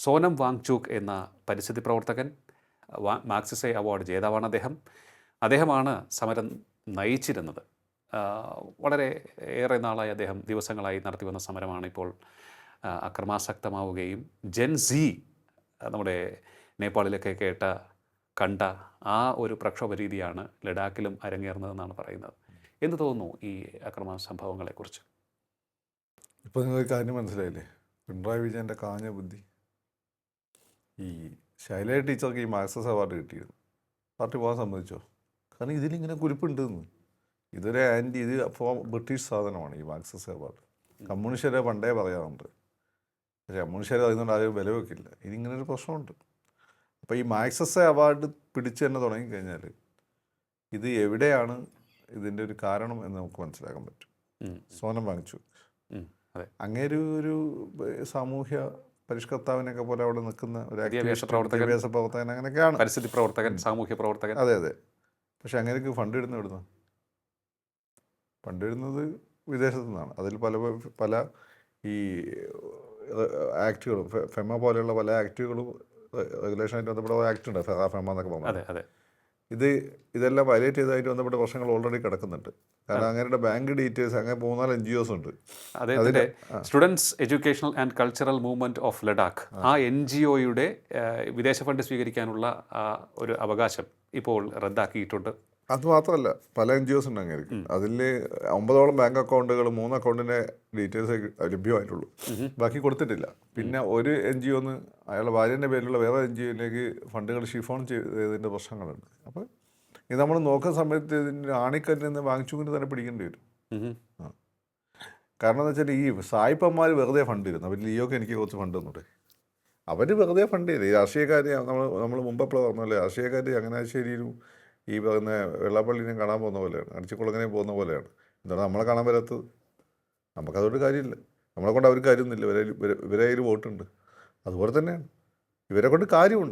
സോനം വാങ്ചൂക്ക് എന്ന പരിസ്ഥിതി പ്രവർത്തകൻ, മാഗ്സസെ അവാർഡ് ജേതാവാണ് അദ്ദേഹം. അദ്ദേഹമാണ് സമരം നയിച്ചിരുന്നത്. വളരെ ഏറെ നാളായി അദ്ദേഹം ദിവസങ്ങളായി നടത്തിവന്ന സമരമാണ് ഇപ്പോൾ അക്രമാസക്തമാവുകയും ജെൻസി നമ്മുടെ നേപ്പാളിലൊക്കെ കണ്ട ആ ഒരു പ്രക്ഷോഭ രീതിയാണ് ലഡാക്കിലും അരങ്ങേറുന്നതെന്നാണ് പറയുന്നത്. എന്ത് തോന്നുന്നു ഈ അക്രമ സംഭവങ്ങളെക്കുറിച്ച്? ഇപ്പോൾ നിങ്ങൾക്ക് കാര്യം മനസ്സിലായില്ലേ? പിണറായി വിജയൻ്റെ കാഞ്ഞ ബുദ്ധി. ഈ ശൈലജ ടീച്ചർക്ക് ഈ മാഗ്സസ് അവാർഡ് കിട്ടിയിരുന്നു. പാർട്ടി പോകാൻ സമ്മതിച്ചോ? കാരണം ഇതിലിങ്ങനെ കുരിപ്പുണ്ടെന്ന്. ഇതൊരു ഇത് ബ്രിട്ടീഷ് സാധനമാണ് ഈ മാഗ്സസ് അവാർഡ്. കമ്മ്യൂണിസ്റ്റുകാരെ പണ്ടേ പറയാറുണ്ട്. പക്ഷേ കമ്മ്യൂണിസ്റ്റുകാർ അതിനോട് ആരും വില വെക്കില്ല. ഇതിങ്ങനൊരു പ്രശ്നമുണ്ട്. അപ്പോൾ ഈ മാഗ്സസ് അവാർഡ് പിടിച്ച് തന്നെ തുടങ്ങിക്കഴിഞ്ഞാൽ ഇത് എവിടെയാണ് ഇതിൻ്റെ ഒരു കാരണം എന്ന് നമുക്ക് മനസ്സിലാക്കാൻ പറ്റും. സോനം വാങ്ചൂക്ക് അങ്ങേരു ഒരു സാമൂഹ്യ പരിഷ്കർത്താവിനൊക്കെ പോലെ അവിടെ നിൽക്കുന്ന ഒരു വിദ്യാഭ്യാസ പ്രവർത്തകൻ അങ്ങനെയൊക്കെയാണ്. പരിസ്ഥിതി പ്രവർത്തകൻ, സാമൂഹ്യ പ്രവർത്തകൻ. അതെ. പക്ഷെ അങ്ങനെയൊക്കെ ഫണ്ട് ഇടുന്ന ഇവിടുന്ന് ഫണ്ട് ഇടുന്നത് വിദേശത്തു നിന്നാണ്. അതിൽ പല ഈ ആക്റ്റുകളും ഫെമ പോലെയുള്ള പല ആക്റ്റുകളും റെഗുലേഷനായിട്ട് ബന്ധപ്പെട്ട ആക്ട് ഉണ്ട്, ഫെമ എന്നൊക്കെ പറഞ്ഞാൽ. ഇതെല്ലാം വയലേറ്റ് ചെയ്തതായിട്ട് ബന്ധപ്പെട്ട പ്രശ്നങ്ങൾ ഓൾറെഡി കിടക്കുന്നുണ്ട്. കാരണം അങ്ങനെയുള്ള ബാങ്ക് ഡീറ്റെയിൽസ് അങ്ങനെ 3-4 NGOs ഉണ്ട്. അതിൻ്റെ students educational and cultural movement of Ladakh, ആ NGOയുടെ വിദേശ ഫണ്ട് സ്വീകരിക്കാനുള്ള ഒരു അവകാശം ഇപ്പോൾ റദ്ദാക്കിയിട്ടുണ്ട്. അത് മാത്രമല്ല, പല NGOs ഉണ്ട് അങ്ങനെ. അതിൽ 9ഓളം ബാങ്ക് അക്കൗണ്ടുകൾ 3 അക്കൗണ്ടിൻ്റെ ഡീറ്റെയിൽസ് ലഭ്യമായിട്ടുള്ളൂ, ബാക്കി കൊടുത്തിട്ടില്ല. പിന്നെ ഒരു NGO അയാളുടെ ഭാര്യൻ്റെ പേരിലുള്ള വേറെ NGOയിലേക്ക് ഫണ്ടുകൾ ഷിഫോൺ ചെയ്തതിൻ്റെ പ്രശ്നങ്ങളുണ്ട്. അപ്പോൾ ഇത് നമ്മൾ നോക്കുന്ന സമയത്ത് ഇതിൻ്റെ ആണിക്കല്ലിൽ നിന്ന് വാങ്ങിച്ചുകൊണ്ട് തന്നെ പിടിക്കേണ്ടി വരും. കാരണം എന്ന് വെച്ചാൽ ഈ സായിപ്പന്മാർ വെറുതെ ഫണ്ട് തരുന്നു. അവർ ലിയോക്ക് എനിക്ക് കുറച്ച് ഫണ്ട് തന്നൂടെ? അവർ വെറുതെ ഫണ്ട് ചെയ്ത് ഈ രാഷ്ട്രീയക്കാർ നമ്മൾ മുമ്പെപ്പോഴും പറഞ്ഞല്ലേ, രാഷ്ട്രീയക്കാർ ചങ്ങനാശ്ശേരിയിലും ഈ പറയുന്ന വെള്ളാപ്പള്ളിനെയും കാണാൻ പോകുന്ന പോലെയാണ്, അടിച്ചുകുളങ്ങനെയും പോകുന്ന പോലെയാണ്. എന്താണ് നമ്മളെ കാണാൻ വരാത്തത്? നമുക്കതുകൊണ്ട് കാര്യമില്ല. നമ്മളെ കൊണ്ട് അവർക്ക് കാര്യമൊന്നുമില്ല. ഇവരെ കയ്യിൽ വോട്ടുണ്ട്. അതുപോലെ തന്നെയാണ് ഇവരെ കൊണ്ട് കാര്യമുണ്ട്.